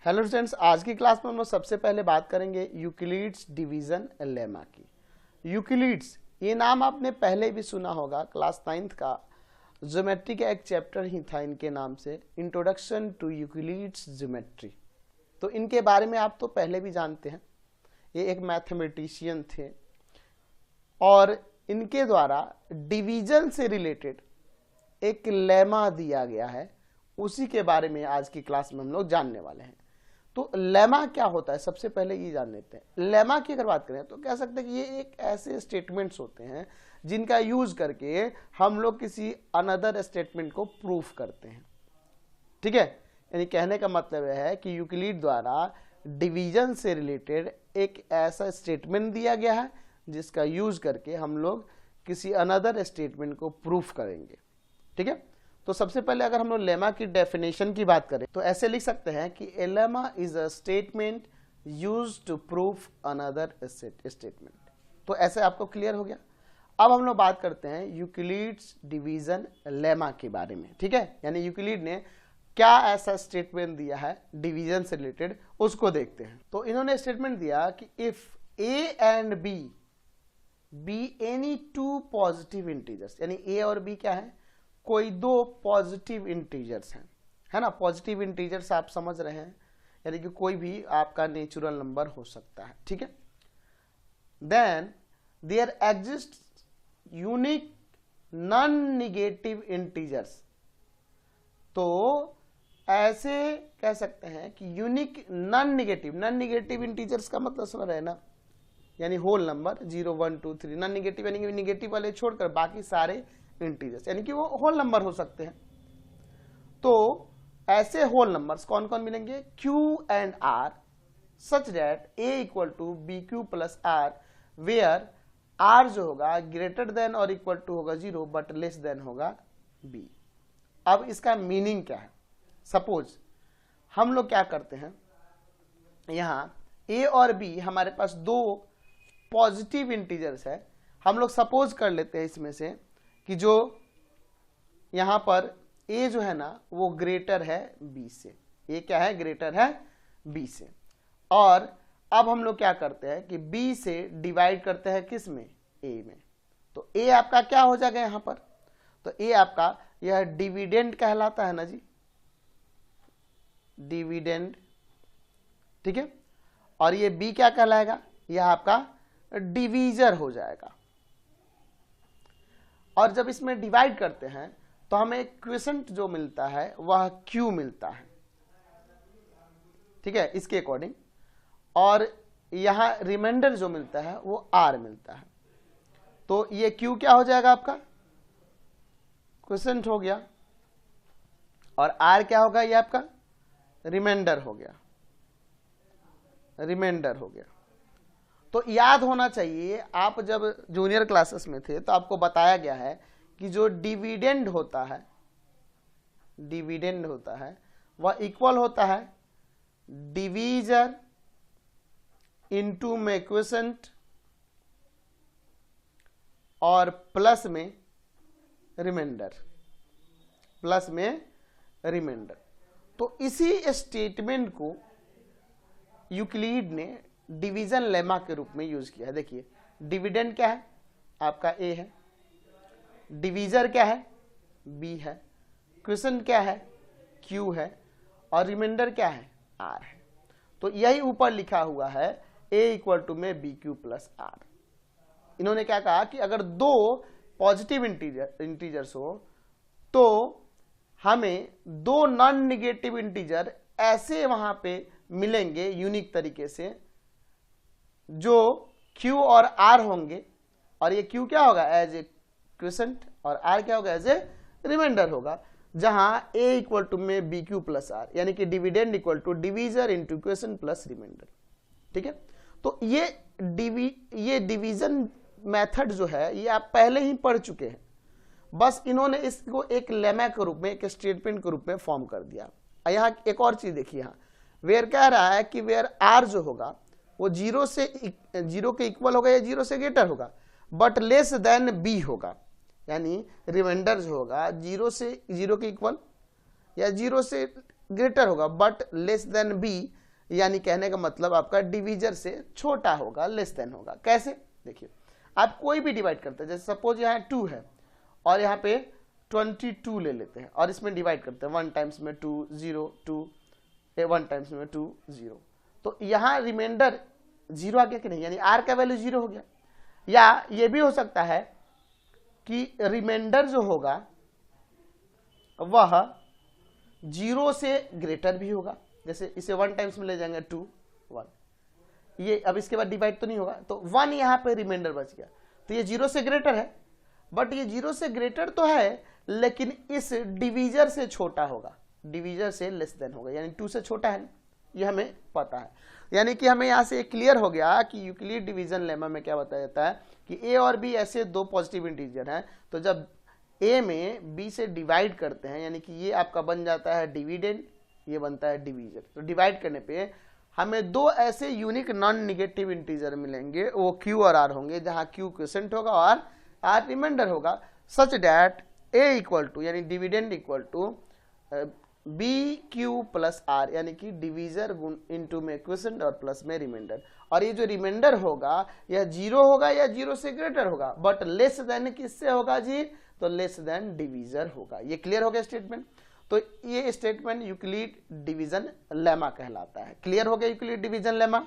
Hello students, आज की class में हम लोग सबसे पहले बात करेंगे यूक्लिड्स डिवीजन लेमा की। यूक्लिड्स ये नाम आपने पहले भी सुना होगा, क्लास 9th का ज्योमेट्री का एक चैप्टर ही था इनके नाम से, इंट्रोडक्शन टू यूक्लिड्स ज्योमेट्री। तो इनके बारे में आप तो पहले भी जानते हैं, ये एक मैथमेटिशियन थे और इनके द्वारा डिवीजन से रिलेटेड एक लेमा दिया गया है, उसी के बारे में आज की क्लास में हम लोग जानने वाले हैं। तो लेमा क्या होता है, सबसे पहले ये जान लेते हैं। लेमा की अगर बात करें तो कह सकते हैं कि ये एक ऐसे स्टेटमेंट्स होते हैं जिनका यूज करके हम लोग किसी अनदर स्टेटमेंट को प्रूफ करते हैं। ठीक है, यानी कहने का मतलब यह है कि यूक्लिड द्वारा डिवीजन से रिलेटेड एक ऐसा स्टेटमेंट दिया गया है जिसका यूज करके हम लोग किसी अनदर स्टेटमेंट को प्रूफ करेंगे। ठीक है, तो सबसे पहले अगर हम लोग लेमा की डेफिनेशन की बात करें तो ऐसे लिख सकते हैं कि a lemma is a statement used to proof another statement. तो ऐसे आपको क्लियर हो गया। अब हम लोग बात करते हैं यूक्लिड्स डिवीजन लेमा के बारे में। ठीक है, यानी यूक्लिड ने क्या ऐसा स्टेटमेंट दिया है डिवीजन से रिलेटेड, उसको देखते हैं। तो इन्होंने स्टेटमेंट दिया कि if A and B be any two positive integers, यानी ए और बी क्या है, कोई दो पॉजिटिव इंटीजर्स हैं, है ना। पॉजिटिव इंटीजर्स आप समझ रहे हैं, यानी कि कोई भी आपका नेचुरल नंबर हो सकता है। ठीक है, then there exist unique non negative integers. तो ऐसे कह सकते हैं कि यूनिक नॉन निगेटिव इंटीजर्स का मतलब समझ रहे हैं ना, यानी होल नंबर 0 1 2 3, नॉन निगेटिव यानी कि निगेटिव वाले छोड़कर बाकी सारे इंटीजर्स, यानी कि वो होल नंबर हो सकते हैं। तो ऐसे होल नंबर्स कौन कौन मिलेंगे, Q and R, such that A equal to BQ plus R, where R जो होगा ग्रेटर देन और इक्वल टू होगा 0 बट लेस देन होगा B। अब इसका मीनिंग क्या है, सपोज हम लोग क्या करते हैं, यहां A और B हमारे पास दो पॉजिटिव इंटीजर्स है। हम लोग सपोज कर लेते हैं इसमें से कि जो यहां पर a जो है ना वो ग्रेटर है b से, a क्या है, ग्रेटर है b से। और अब हम लोग क्या करते हैं कि b से डिवाइड करते हैं किस में, a में। तो a आपका क्या हो जाएगा यहां पर, तो a आपका यह डिविडेंड कहलाता है ना जी, डिविडेंड। ठीक है, और ये b क्या कहलाएगा, यह आपका डिवीजर हो जाएगा। और जब इसमें डिवाइड करते हैं तो हमें क्विसेंट जो मिलता है वह Q मिलता है। ठीक है, इसके अकॉर्डिंग, और यहां रिमाइंडर जो मिलता है वो R मिलता है। तो ये Q क्या हो जाएगा, आपका क्विसेंट हो गया, और R क्या होगा, ये आपका रिमाइंडर हो गया, रिमाइंडर हो गया। तो याद होना चाहिए, आप जब जूनियर क्लासेस में थे तो आपको बताया गया है कि जो डिविडेंड होता है वह इक्वल होता है डिवीजर इनटू में क्विसेंट और प्लस में रिमाइंडर, तो इसी स्टेटमेंट को यूक्लिड ने डिवीजन लेमा के रूप में यूज किया है। देखिए, डिविडेंड क्या है, आपका a है, डिवीजर क्या है, b है, क्विसेंट क्या है, q है, और रिमाइंडर क्या है, r है। तो यही ऊपर लिखा हुआ है a इक्वल टू में bq प्लस r। इन्होंने क्या कहा कि अगर दो पॉजिटिव इंटीजर्स हो तो हमें दो नॉन निगेटिव इंटीजर ऐसे वहां पे मिलेंगे यूनिक तरीके से, जो Q और R होंगे, और ये Q क्या होगा, एज ए क्विसेंट, और R क्या होगा, एज ए रिमाइंडर होगा, जहां A इक्वल टू में BQ प्लस R, यानी कि dividend equal to divisor into quotient plus remainder. ठीक है, तो ये डिवीजन मेथड जो है ये आप पहले ही पढ़ चुके हैं, बस इन्होंने इसको एक लेमा के रूप में, एक स्टेटमेंट के रूप में फॉर्म कर दिया। यहाँ एक और चीज देखिए, यहाँ वेयर कह रहा है कि वेयर R जो होगा वो 0 के इक्वल होगा या 0 से ग्रेटर होगा, बट लेस देन b होगा, यानी रिमाइंडर जो होगा 0 के इक्वल या 0 से ग्रेटर होगा, बट लेस देन बी, यानी कहने का मतलब आपका डिवीजर से छोटा होगा, लेस देन होगा। कैसे? देखिए, आप कोई भी डिवाइड करते हैं, जैसे सपोज यहाँ 2 है और यहाँ पे 22 ले लेते हैं और इसमें डिवाइड करते हैं, 1 टाइम्स में 2 0 2, 1 टाइम्स में 2 0, तो यहाँ रिमाइंडर 0 आ गया कि नहीं, यानी आर का वैल्यू 0 हो गया। या ये भी हो सकता है कि रिमाइंडर जो होगा वह 0 से ग्रेटर भी होगा, जैसे इसे 1 टाइम्स में ले जाएंगे 2 1, ये अब इसके बाद डिवाइड तो नहीं होगा, तो 1 यहाँ पे रिमाइंडर बच गया, तो ये 0 से ग्रेटर है, बट ये 0 से ग्रेटर तो है लेकिन इस डिवीजर से छोटा होगा, डिवीजर से लेस देन होगा, यानी 2 से छोटा है, ये हमें पता है। यानी कि हमें यहाँ से क्लियर हो गया कि यूक्लिड डिवीजन लेमा में क्या बताया जाता है कि ए और बी ऐसे दो पॉजिटिव इंटीजर हैं, तो जब ए में बी से डिवाइड करते हैं, यानी कि ये आपका बन जाता है डिविडेंड, ये बनता है डिवीजर, तो डिवाइड करने पे हमें दो ऐसे यूनिक नॉन निगेटिव इंटीजर मिलेंगे, वो क्यू और आर होंगे, जहां क्यू क्वोशिएंट होगा और आर रिमाइंडर होगा, such that a equal to, यानी dividend equal to b q plus r, यानी कि डिवीजर इनटू में क्वोशिएंट और प्लस में रिमाइंडर, और ये जो रिमाइंडर होगा यह 0 होगा या 0 से ग्रेटर होगा, बट लेस देन किससे होगा जी, तो लेस देन डिवीजर होगा। ये क्लियर हो गया स्टेटमेंट? तो ये स्टेटमेंट यूक्लिड डिवीजन लेमा कहलाता है। क्लियर हो गया यूक्लिड डिवीजन लेमा?